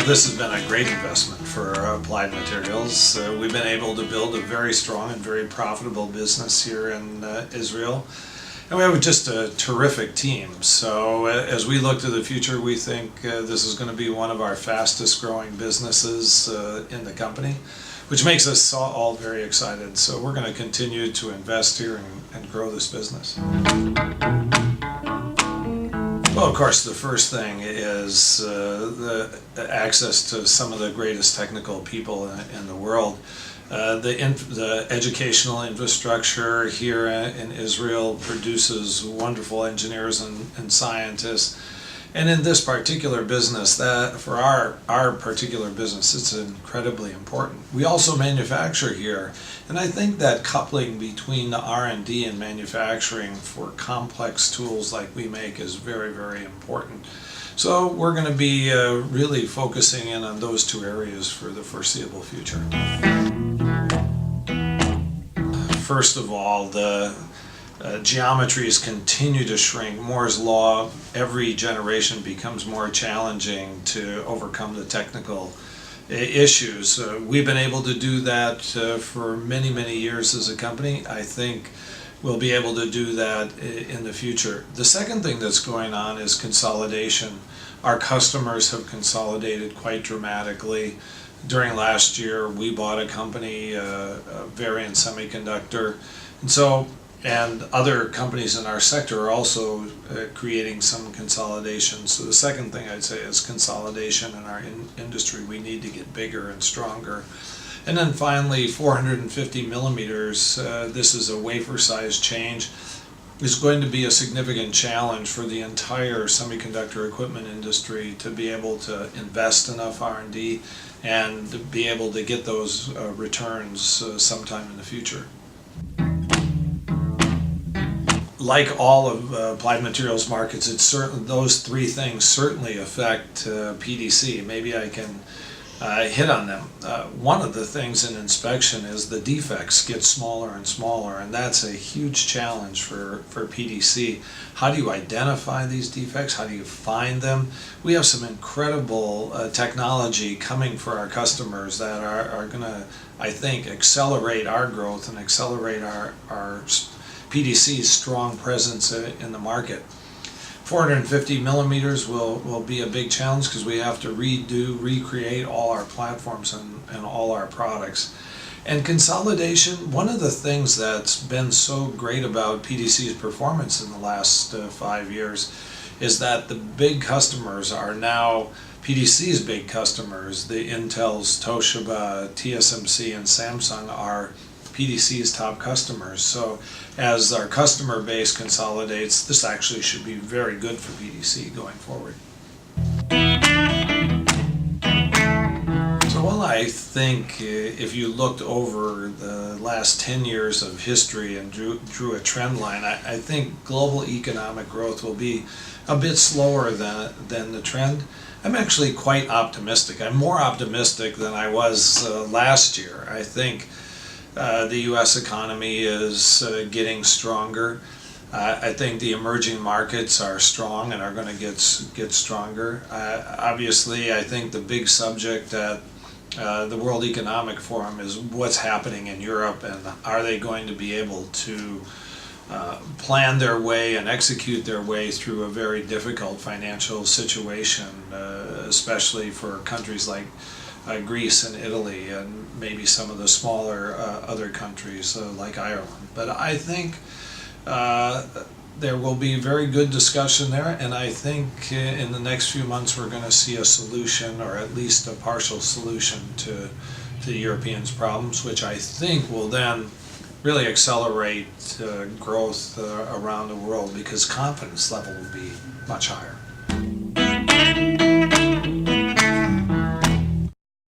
this has been a great investment for Applied Materials. We've been able to build a very strong and very profitable business here in Israel. And we have just a terrific team. So as we look to the future, we think this is going to be one of our fastest growing businesses in the company, which makes us all very excited. So we're going to continue to invest here and grow this business. Well, of course, the first thing is the access to some of the greatest technical people in the world. The educational infrastructure here in Israel produces wonderful engineers and scientists. And in this particular business, that for our particular business, it's incredibly important. We also manufacture here, and I think that coupling between the R&D and manufacturing for complex tools like we make is very, very important. So we're going to be really focusing in on those two areas for the foreseeable future. First of all, the geometries continue to shrink. Moore's law, every generation becomes more challenging to overcome the technical issues. We've been able to do that for many, many years as a company. I think we'll be able to do that in the future. The second thing that's going on is consolidation. Our customers have consolidated quite dramatically. During last year, we bought a company, Variant Semiconductor, and other companies in our sector are also creating some consolidation. So the second thing I'd say is consolidation in our industry. We need to get bigger and stronger. And then finally, 450 millimeters, this is a wafer size change, is going to be a significant challenge for the entire semiconductor equipment industry to be able to invest enough R&D and to be able to get those returns sometime in the future. Like all of Applied Materials markets, it's certain those three things certainly affect PDC. Maybe I can hit on them. One of the things in inspection is the defects get smaller and smaller, and that's a huge challenge for PDC. How do you identify these defects? How do you find them? We have some incredible technology coming for our customers that are going to, I think, accelerate our growth and accelerate our PDC's strong presence in the market. 450 millimeters will be a big challenge because we have to recreate all our platforms and all our products. And consolidation, one of the things that's been so great about PDC's performance in the last 5 years is that the big customers are now PDC's big customers. The Intels, Toshiba, TSMC, and Samsung are PDC's top customers. So as our customer base consolidates, this actually should be very good for PDC going forward. So while I think if you looked over the last 10 years of history and drew a trend line, I think global economic growth will be a bit slower than the trend. I'm actually quite optimistic. I'm more optimistic than I was last year. I think the U.S. economy is getting stronger. I think the emerging markets are strong and are going to get stronger. Obviously, I think the big subject at the World Economic Forum is what's happening in Europe, and are they going to be able to plan their way and execute their way through a very difficult financial situation, especially for countries like Greece and Italy and maybe some of the smaller other countries like Ireland. But I think there will be very good discussion there, and I think in the next few months we're going to see a solution, or at least a partial solution to the Europeans' problems, which I think will then really accelerate growth around the world because confidence level will be much higher.